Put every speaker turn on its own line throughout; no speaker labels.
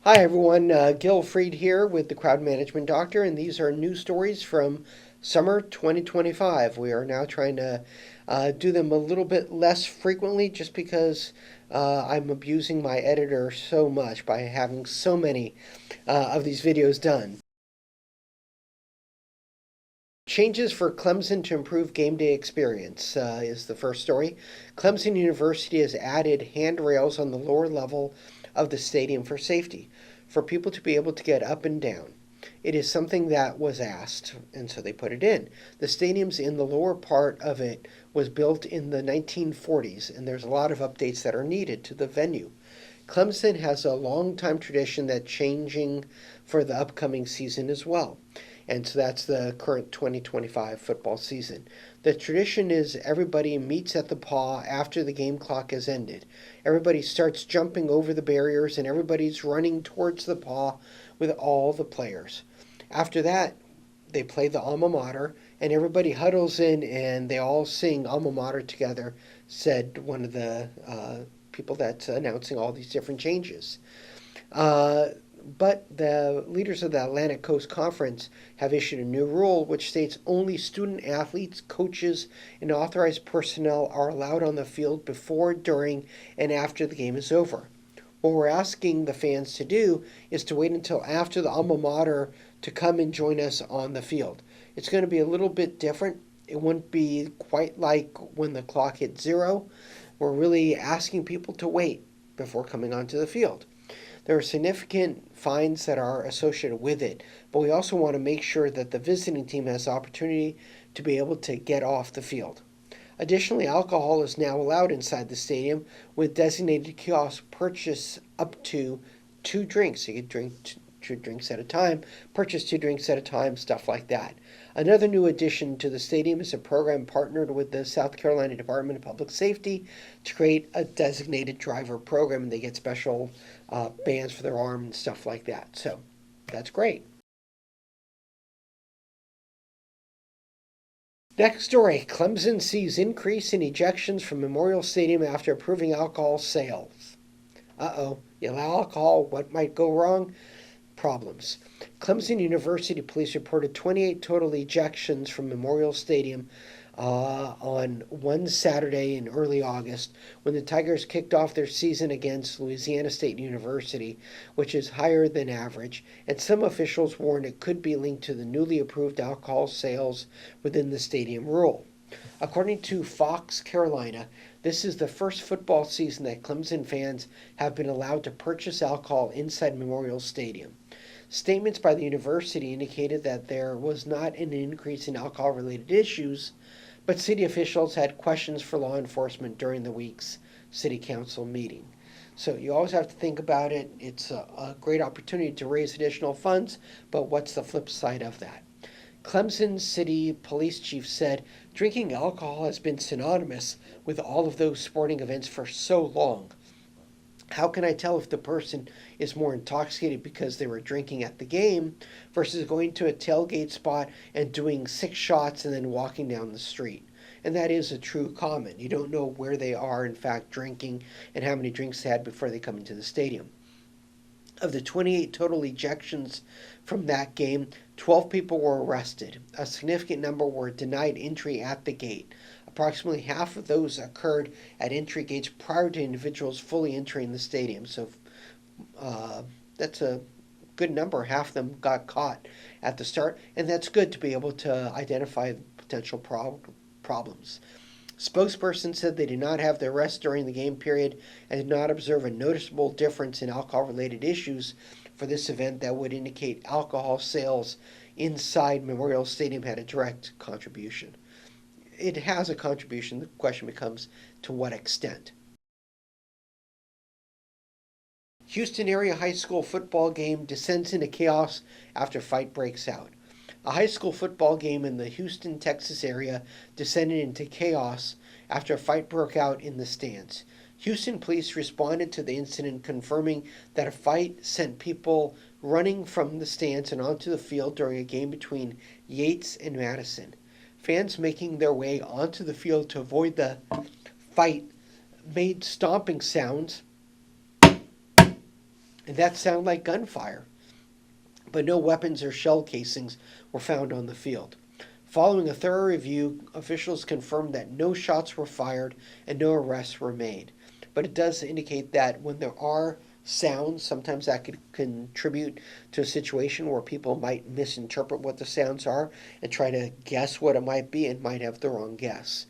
Hi everyone, Gil Fried here with the Crowd Management Doctor, and these are news stories from summer 2025. We are now trying to do them a little bit less frequently just because I'm abusing my editor so much by having so many of these videos done. Changes for Clemson to improve game day experience is the first story. Clemson University has added handrails on the lower level of the stadium for safety, for people to be able to get up and down. It is something that was asked, and so they put it in. The stadium's in the lower part of it was built in the 1940s, and there's a lot of updates that are needed to the venue. Clemson has a long time tradition that changing for the upcoming season as well. And so that's the current 2025 football season. The tradition is everybody meets at the paw after the game clock has ended. Everybody starts jumping over the barriers and everybody's running towards the paw with all the players. After that, they play the alma mater and everybody huddles in and they all sing alma mater together, said one of the people that's announcing all these different changes. Uh, but the leaders of the Atlantic Coast Conference have issued a new rule which states only student athletes, coaches, and authorized personnel are allowed on the field before, during, and after the game is over. What we're asking the fans to do is to wait until after the alma mater to come and join us on the field. It's going to be a little bit different. It wouldn't be quite like when the clock hit zero. We're really asking people to wait before coming onto the field. There are significant fines that are associated with it, but we also want to make sure that the visiting team has the opportunity to be able to get off the field. Additionally, alcohol is now allowed inside the stadium with designated kiosks purchase up to 2 drinks. You can drink 2 drinks at a time, purchase 2 drinks at a time, stuff like that. Another new addition to the stadium is a program partnered with the South Carolina Department of Public Safety to create a designated driver program, and they get special bands for their arm and stuff like that. So that's great. Next story, Clemson sees increase in ejections from Memorial Stadium after approving alcohol sales. Uh-oh, you allow alcohol, what might go wrong? Problems. Clemson University police reported 28 total ejections from Memorial Stadium on one Saturday in early August when the Tigers kicked off their season against Louisiana State University, which is higher than average, and some officials warned it could be linked to the newly approved alcohol sales within the stadium rule. According to Fox Carolina, this is the first football season that Clemson fans have been allowed to purchase alcohol inside Memorial Stadium. Statements by the university indicated that there was not an increase in alcohol related issues, but city officials had questions for law enforcement during the week's city council meeting. So you always have to think about it. It's a great opportunity to raise additional funds, but what's the flip side of that? Clemson City Police Chief said drinking alcohol has been synonymous with all of those sporting events for so long. How can I tell if the person is more intoxicated because they were drinking at the game versus going to a tailgate spot and doing 6 shots and then walking down the street? And that is a true comment. You don't know where they are, in fact, drinking and how many drinks they had before they come into the stadium. Of the 28 total ejections from that game, 12 people were arrested. A significant number were denied entry at the gate. Approximately half of those occurred at entry gates prior to individuals fully entering the stadium. So that's a good number. Half of them got caught at the start, and that's good to be able to identify potential problems. Spokesperson said they did not have the arrest during the game period and did not observe a noticeable difference in alcohol-related issues for this event that would indicate alcohol sales inside Memorial Stadium had a direct contribution. It has a contribution. The question becomes to what extent. Houston area high school football game descends into chaos after fight breaks out. A high school football game in the Houston, Texas area descended into chaos after a fight broke out in the stands. Houston police responded to the incident, confirming that a fight sent people running from the stands and onto the field during a game between Yates and Madison. Fans making their way onto the field to avoid the fight made stomping sounds and that sounded like gunfire. But no weapons or shell casings were found on the field. Following a thorough review, officials confirmed that no shots were fired and no arrests were made. But it does indicate that when there are sounds, sometimes that could contribute to a situation where people might misinterpret what the sounds are and try to guess what it might be and might have the wrong guess.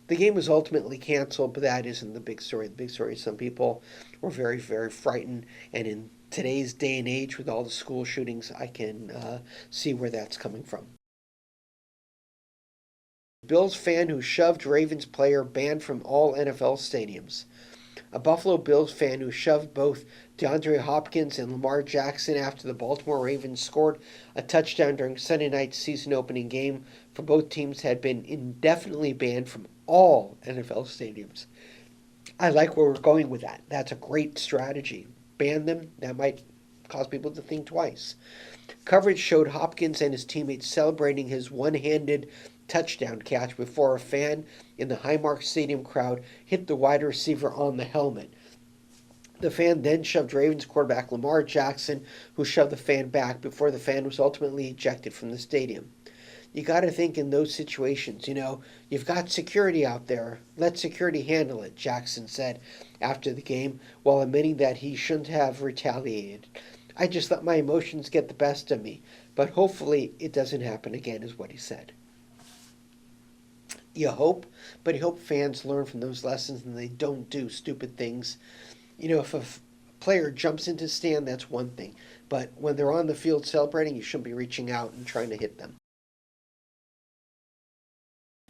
The game was ultimately canceled, but that isn't the big story. The big story is some people were very, very frightened, and in today's day and age with all the school shootings, I can see where that's coming from. Bills fan who shoved Ravens player banned from all NFL stadiums. A Buffalo Bills fan who shoved both DeAndre Hopkins and Lamar Jackson after the Baltimore Ravens scored a touchdown during Sunday night's season opening game for both teams had been indefinitely banned from all NFL stadiums. I like where we're going with that. That's a great strategy. Ban them, that might cause people to think twice. Coverage showed Hopkins and his teammates celebrating his one-handed touchdown catch before a fan in the Highmark Stadium crowd hit the wide receiver on the helmet. The fan then shoved Ravens quarterback Lamar Jackson, who shoved the fan back before the fan was ultimately ejected from the stadium. You got to think in those situations, you've got security out there. Let security handle it, Jackson said after the game, while admitting that he shouldn't have retaliated. I just let my emotions get the best of me, but hopefully it doesn't happen again, is what he said. You hope, but you hope fans learn from those lessons and they don't do stupid things. If a player jumps into the stand, that's one thing. But when they're on the field celebrating, you shouldn't be reaching out and trying to hit them.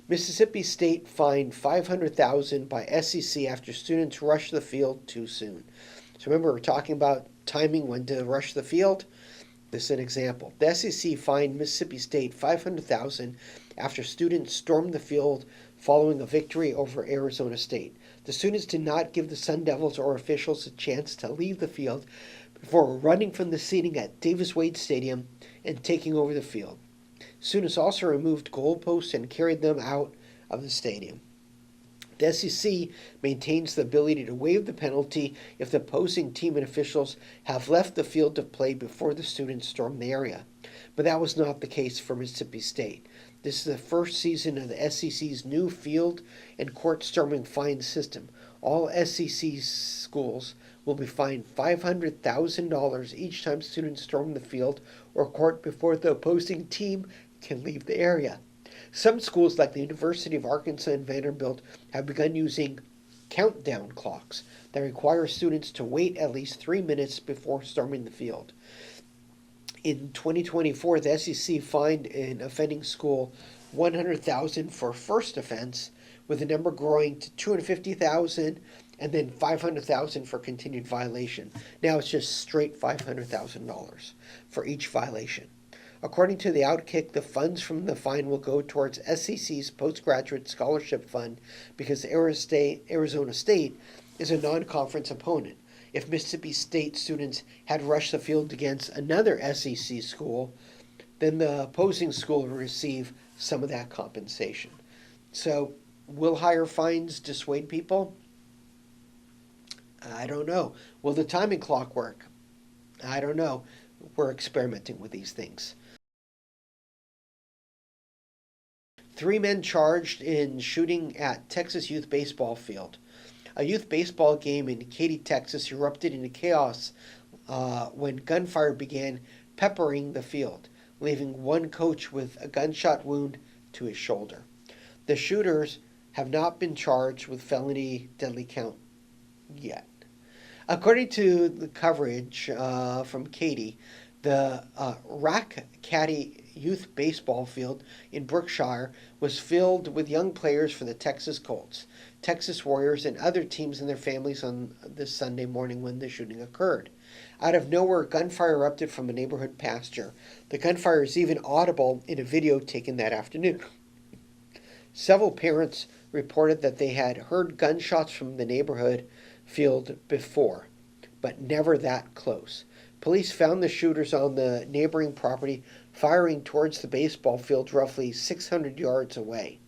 Mississippi State fined $500,000 by SEC after students rushed the field too soon. So remember, we're talking about timing when to rush the field. This is an example. The SEC fined Mississippi State $500,000 after students stormed the field following a victory over Arizona State. The students did not give the Sun Devils or officials a chance to leave the field before running from the seating at Davis-Wade Stadium and taking over the field. Students also removed goalposts and carried them out of the stadium. The SEC maintains the ability to waive the penalty if the opposing team and officials have left the field of play before the students storm the area. But that was not the case for Mississippi State. This is the first season of the SEC's new field and court storming fine system. All SEC schools will be fined $500,000 each time students storm the field or court before the opposing team can leave the area. Some schools, like the University of Arkansas and Vanderbilt, have begun using countdown clocks that require students to wait at least 3 minutes before storming the field. In 2024, the SEC fined an offending school $100,000 for first offense, with the number growing to $250,000 and then $500,000 for continued violation. Now it's just straight $500,000 for each violation. According to the Outkick, the funds from the fine will go towards SEC's postgraduate scholarship fund because Arizona State is a non-conference opponent. If Mississippi State students had rushed the field against another SEC school, then the opposing school will receive some of that compensation. So, will higher fines dissuade people? I don't know. Will the timing clock work? I don't know. We're experimenting with these things. 3 men charged in shooting at Texas youth baseball field. A youth baseball game in Katy, Texas erupted into chaos when gunfire began peppering the field, leaving one coach with a gunshot wound to his shoulder. The shooters have not been charged with felony deadly count yet. According to the coverage from Katy, the Rack Caddy youth baseball field in Brookshire was filled with young players for the Texas Colts, Texas Warriors, and other teams and their families on this Sunday morning when the shooting occurred. Out of nowhere, gunfire erupted from a neighborhood pasture. The gunfire is even audible in a video taken that afternoon. Several parents reported that they had heard gunshots from the neighborhood field before, but never that close. Police found the shooters on the neighboring property firing towards the baseball field roughly 600 yards away.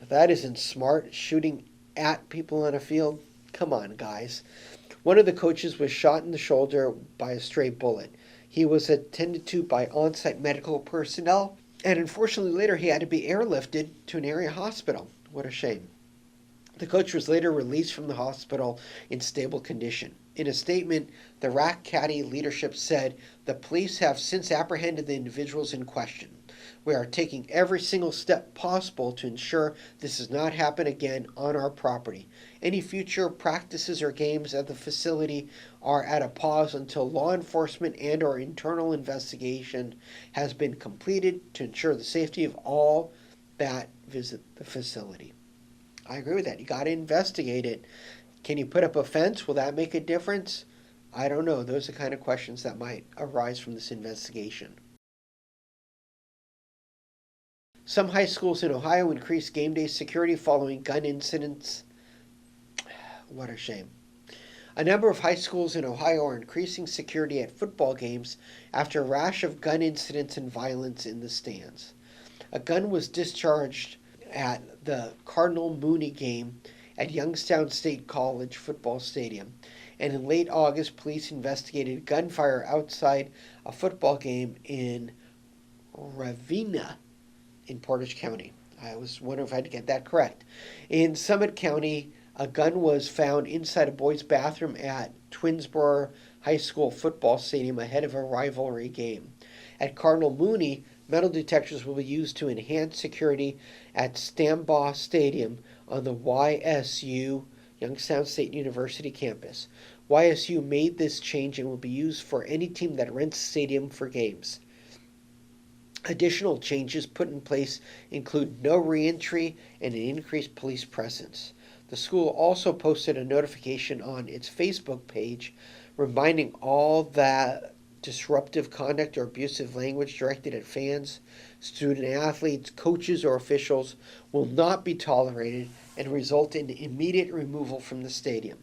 That isn't smart, shooting at people on a field. Come on, guys. One of the coaches was shot in the shoulder by a stray bullet. He was attended to by on-site medical personnel, and unfortunately later he had to be airlifted to an area hospital. What a shame. The coach was later released from the hospital in stable condition. In a statement, the RAC Caddy leadership said, "The police have since apprehended the individuals in question. We are taking every single step possible to ensure this does not happen again on our property. Any future practices or games at the facility are at a pause until law enforcement and/or internal investigation has been completed to ensure the safety of all that visit the facility." I agree with that. You got to investigate it. Can you put up a fence? Will that make a difference? I don't know. Those are the kind of questions that might arise from this investigation. Some high schools in Ohio increased game day security following gun incidents. What a shame. A number of high schools in Ohio are increasing security at football games after a rash of gun incidents and violence in the stands. A gun was discharged at the Cardinal Mooney game at Youngstown State College football stadium, and in late August, police investigated gunfire outside a football game in Ravenna in Portage County. I was wondering if I had to get that correct. In Summit County, a gun was found inside a boys' bathroom at Twinsboro High School football stadium ahead of a rivalry game. At Cardinal Mooney, metal detectors will be used to enhance security at Stambaugh Stadium on the YSU, Youngstown State University campus. YSU made this change and will be used for any team that rents the stadium for games. Additional changes put in place include no re-entry and an increased police presence. The school also posted a notification on its Facebook page reminding all that disruptive conduct or abusive language directed at fans, student athletes, coaches, or officials will not be tolerated and result in immediate removal from the stadium.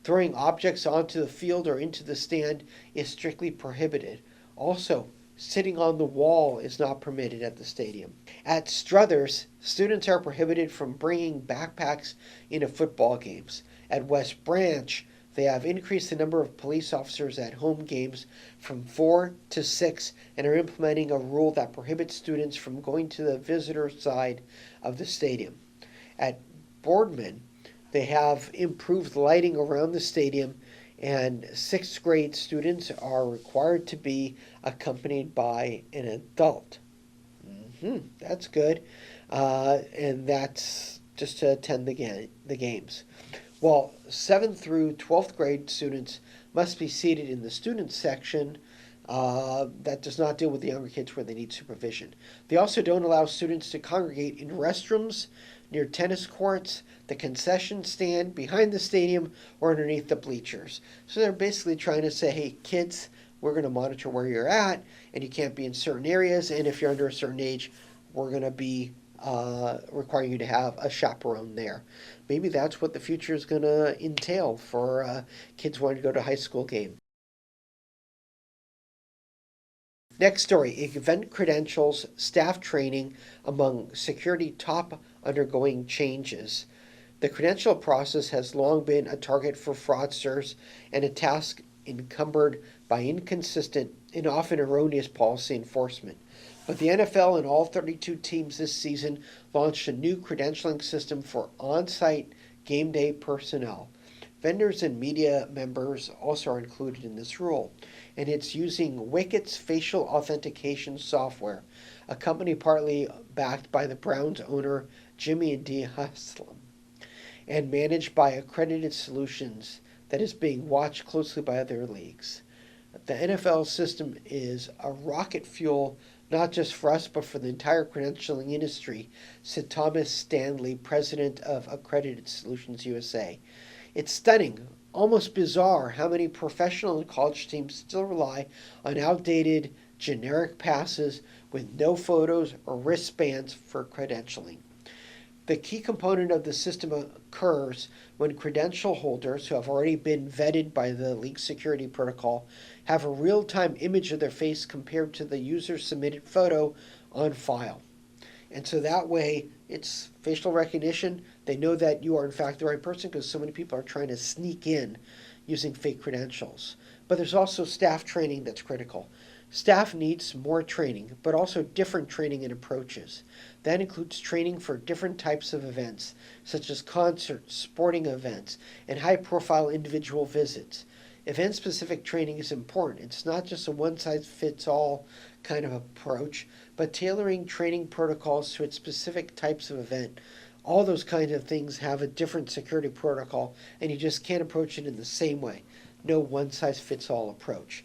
Throwing objects onto the field or into the stand is strictly prohibited. Also, sitting on the wall is not permitted at the stadium. At Struthers, students are prohibited from bringing backpacks into football games. At West Branch, they have increased the number of police officers at home games from 4 to 6 and are implementing a rule that prohibits students from going to the visitor side of the stadium. At Boardman, they have improved lighting around the stadium, and 6th grade students are required to be accompanied by an adult. That's good. And that's just to attend the games. While 7th through 12th grade students must be seated in the student section, that does not deal with the younger kids where they need supervision. They also don't allow students to congregate in restrooms, near tennis courts, the concession stand, behind the stadium, or underneath the bleachers. So they're basically trying to say, hey, kids, we're going to monitor where you're at, and you can't be in certain areas, and if you're under a certain age, we're going to be requiring you to have a chaperone there. Maybe that's what the future is going to entail for kids wanting to go to a high school game. Next story, event credentials, staff training among security top undergoing changes. The credential process has long been a target for fraudsters and a task encumbered by inconsistent and often erroneous policy enforcement. But the NFL and all 32 teams this season launched a new credentialing system for on-site game day personnel. Vendors and media members also are included in this rule, and it's using Wicket's facial authentication software, a company partly backed by the Browns owner Jimmy and Dee Haslam, and managed by Accredited Solutions that is being watched closely by other leagues. The NFL system is a rocket fuel not just for us, but for the entire credentialing industry, said Thomas Stanley, president of Accredited Solutions USA. It's stunning, almost bizarre, how many professional and college teams still rely on outdated, generic passes with no photos or wristbands for credentialing. The key component of the system occurs when credential holders who have already been vetted by the league security protocol have a real-time image of their face compared to the user's submitted photo on file. And so that way, it's facial recognition. They know that you are in fact the right person because so many people are trying to sneak in using fake credentials. But there's also staff training that's critical. Staff needs more training, but also different training and approaches. That includes training for different types of events, such as concerts, sporting events, and high profile individual visits. Event specific training is important. It's not just a one size fits all kind of approach, but tailoring training protocols to its specific types of event. All those kinds of things have a different security protocol, and you just can't approach it in the same way. No one size fits all approach.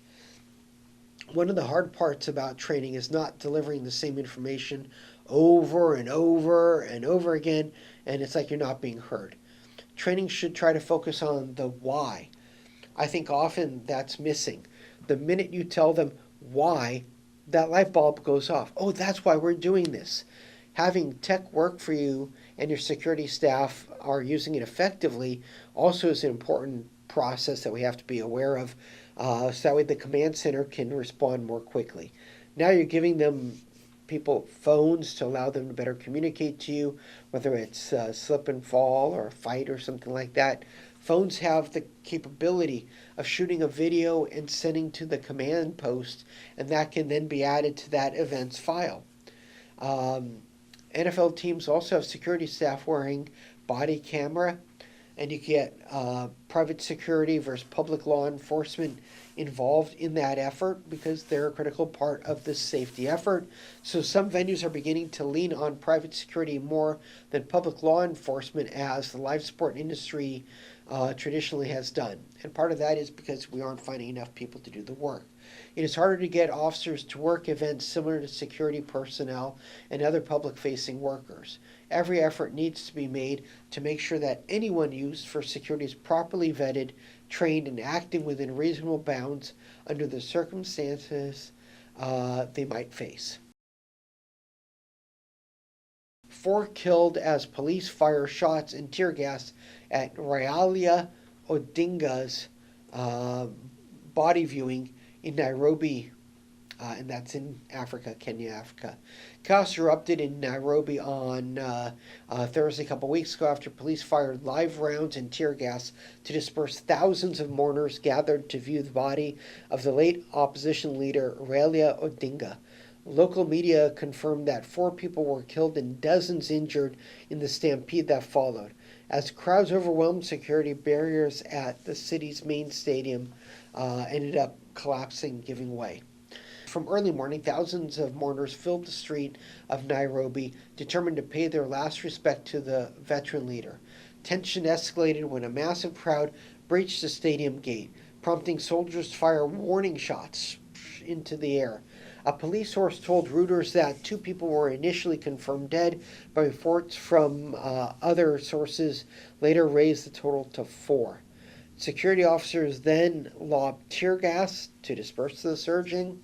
One of the hard parts about training is not delivering the same information over and over and over again, and it's like you're not being heard. Training should try to focus on the why. I think often that's missing. The minute you tell them why, that light bulb goes off. Oh, that's why we're doing this. Having tech work for you and your security staff are using it effectively also is an important process that we have to be aware of, so that way the command center can respond more quickly. Now you're giving them people phones to allow them to better communicate to you, whether it's slip and fall or a fight or something like that. Phones have the capability of shooting a video and sending to the command post, and that can then be added to that event's file. NFL teams also have security staff wearing body camera, and you get private security versus public law enforcement involved in that effort because they're a critical part of this safety effort. So some venues are beginning to lean on private security more than public law enforcement, as the live sport industry traditionally has done. And part of that is because we aren't finding enough people to do the work. It is harder to get officers to work events similar to security personnel and other public-facing workers. Every effort needs to be made to make sure that anyone used for security is properly vetted, trained, and acting within reasonable bounds under the circumstances they might face. 4 killed as police fire shots and tear gas at Raila Odinga's body viewing in Nairobi, and that's in Africa, Kenya, Africa. Chaos erupted in Nairobi on Thursday, a couple weeks ago, after police fired live rounds and tear gas to disperse thousands of mourners gathered to view the body of the late opposition leader Raila Odinga. Local media confirmed that 4 people were killed and dozens injured in the stampede that followed, as crowds overwhelmed security barriers at the city's main stadium ended up collapsing, giving way. From early morning, thousands of mourners filled the street of Nairobi, determined to pay their last respect to the veteran leader. Tension escalated when a massive crowd breached the stadium gate, prompting soldiers to fire warning shots into the air. A police source told Reuters that 2 people were initially confirmed dead, but reports from other sources later raised the total to 4. Security officers then lobbed tear gas to disperse the surging.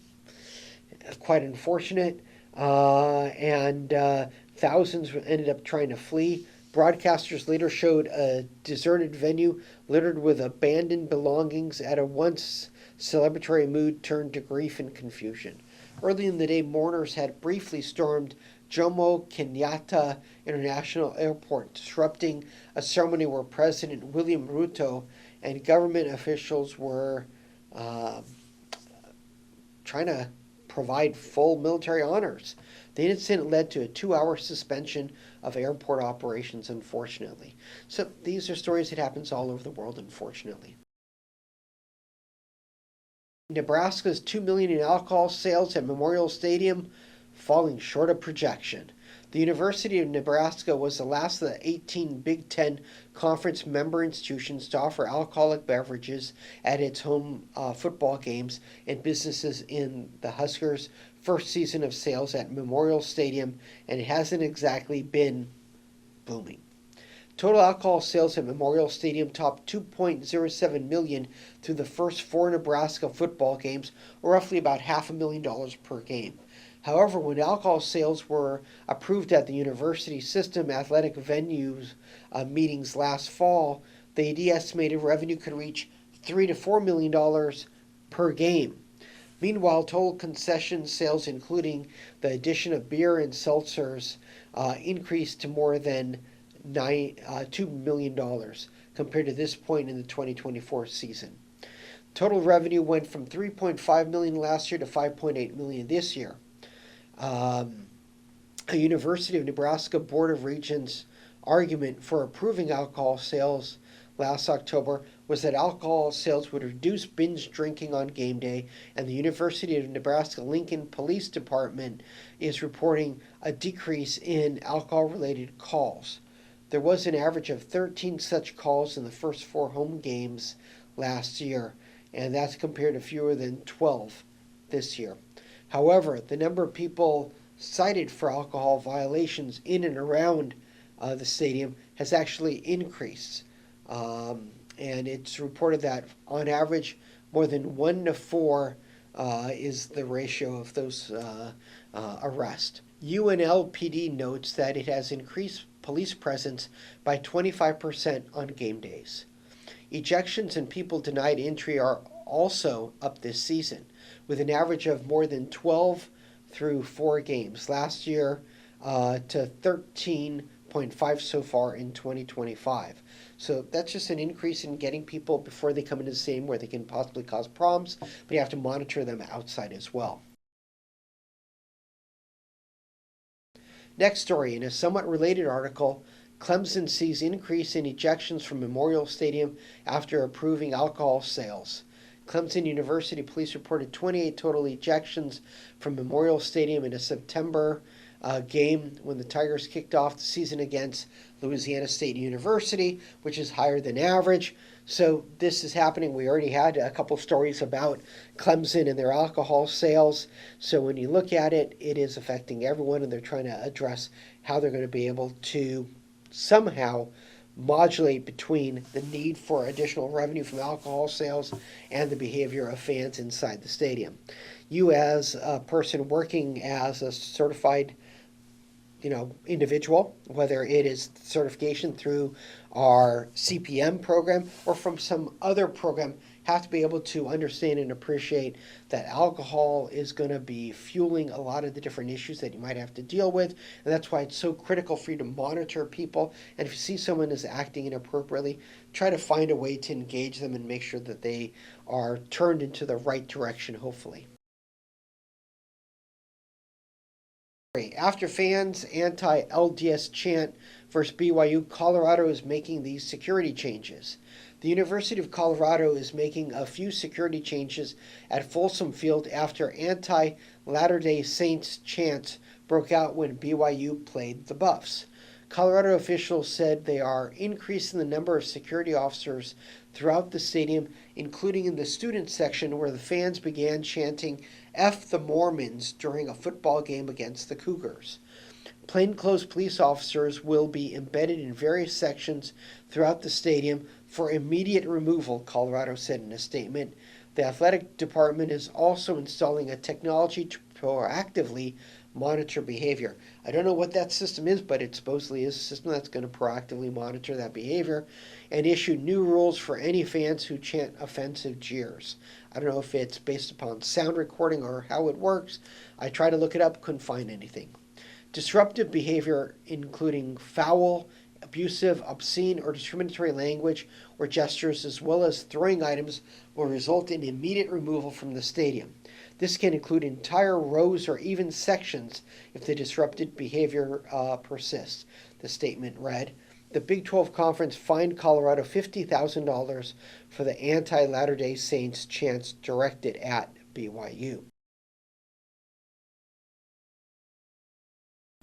Quite unfortunate. And thousands ended up trying to flee. Broadcasters later showed a deserted venue littered with abandoned belongings at a once celebratory mood turned to grief and confusion. Early in the day, mourners had briefly stormed Jomo Kenyatta International Airport, disrupting a ceremony where President William Ruto and government officials were trying to provide full military honors. The incident led to a 2-hour suspension of airport operations, unfortunately. So these are stories that happens all over the world, unfortunately. Nebraska's $2 million in alcohol sales at Memorial Stadium falling short of projection. The University of Nebraska was the last of the 18 Big Ten Conference member institutions to offer alcoholic beverages at its home football games and businesses in the Huskers' first season of sales at Memorial Stadium, and it hasn't exactly been booming. Total alcohol sales at Memorial Stadium topped $2.07 million through the first 4 Nebraska football games, or roughly about $500,000 per game. However, when alcohol sales were approved at the university system athletic venues meetings last fall, the estimated revenue could reach $3 to $4 million per game. Meanwhile, total concession sales, including the addition of beer and seltzers, increased to more than $2 million. compared to this point in the 2024 season. Total revenue went from $3.5 million last year to $5.8 million this year. A University of Nebraska Board of Regents argument for approving alcohol sales last October was that alcohol sales would reduce binge drinking on game day, and the University of Nebraska-Lincoln Police Department is reporting a decrease in alcohol-related calls. There was an average of 13 such calls in the first 4 home games last year, and that's compared to fewer than 12 this year. However, the number of people cited for alcohol violations in and around the stadium has actually increased. And it's reported that on average, more than 1 to 4 is the ratio of those arrests. UNLPD notes that it has increased police presence by 25% on game days. Ejections and people denied entry are also up this season, with an average of more than 12 through 4 games last year to 13.5 so far in 2025. So that's just an increase in getting people before they come into the stadium where they can possibly cause problems, but you have to monitor them outside as well. Next story, in a somewhat related article, Clemson sees increase in ejections from Memorial Stadium after approving alcohol sales. Clemson University police reported 28 total ejections from Memorial Stadium in a September game when the Tigers kicked off the season against Louisiana State University, which is higher than average. So this is happening. We already had a couple stories about Clemson and their alcohol sales. So when you look at it, it is affecting everyone, and they're trying to address how they're going to be able to somehow modulate between the need for additional revenue from alcohol sales and the behavior of fans inside the stadium. You, as a person working as a certified individual, whether it is certification through our CPM program or from some other program, have to be able to understand and appreciate that alcohol is going to be fueling a lot of the different issues that you might have to deal with, and that's why it's so critical for you to monitor people. And if you see someone is acting inappropriately, try to find a way to engage them and make sure that they are turned into the right direction, hopefully. After fans' anti-LDS chant versus BYU, Colorado is making these security changes. The University of Colorado is making a few security changes at Folsom Field after anti-Latter-day Saints chants broke out when BYU played the Buffs. Colorado officials said they are increasing the number of security officers throughout the stadium, including in the student section where the fans began chanting "F the Mormons" during a football game against the Cougars. Plainclothes police officers will be embedded in various sections throughout the stadium for immediate removal, Colorado said in a statement. The athletic department is also installing a technology to proactively monitor behavior. I don't know what that system is, but it supposedly is a system that's going to proactively monitor that behavior and issue new rules for any fans who chant offensive jeers. I don't know if it's based upon sound recording or how it works. I tried to look it up, couldn't find anything. Disruptive behavior, including foul, abusive, obscene, or discriminatory language or gestures, as well as throwing items, will result in immediate removal from the stadium. This can include entire rows or even sections if the disrupted behavior persists, the statement read. The Big 12 Conference fined Colorado $50,000 for the anti-Latter-day Saints chants directed at BYU.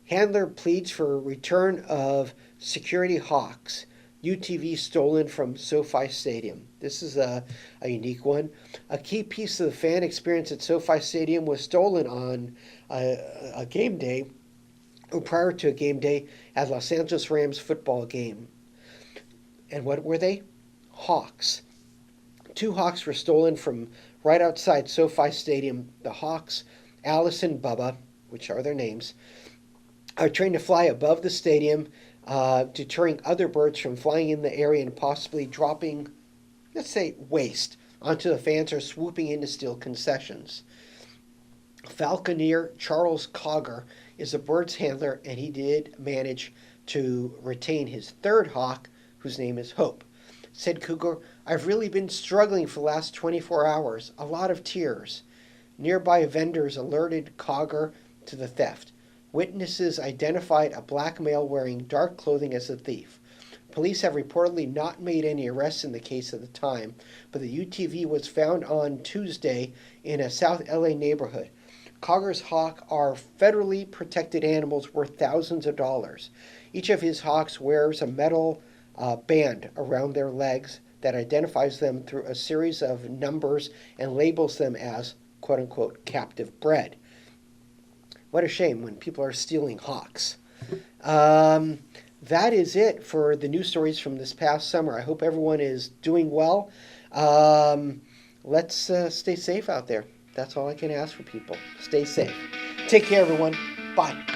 Handler pleads for return of security hawks. UTV stolen from SoFi Stadium. This is a unique one. A key piece of the fan experience at SoFi Stadium was stolen on a game day, or prior to a game day at Los Angeles Rams football game. And what were they? Hawks. 2 hawks were stolen from right outside SoFi Stadium. The hawks, Alice and Bubba, which are their names, are trained to fly above the stadium, deterring other birds from flying in the area and possibly dropping, let's say, waste onto the fans or swooping in to steal concessions. Falconeer Charles Cogger is a bird's handler, and he did manage to retain his 3rd hawk, whose name is Hope. Said Cougar, I've really been struggling for the last 24 hours. A lot of tears. Nearby vendors alerted Cogger to the theft. Witnesses identified a black male wearing dark clothing as the thief. Police have reportedly not made any arrests in the case at the time, but the UTV was found on Tuesday in a South LA neighborhood. Cogger's hawk are federally protected animals worth thousands of dollars. Each of his hawks wears a metal band around their legs that identifies them through a series of numbers and labels them as quote-unquote captive bred. What a shame when people are stealing hawks. That is it for the news stories from this past summer. I hope everyone is doing well. Let's stay safe out there. That's all I can ask for people. Stay safe. Take care, everyone. Bye.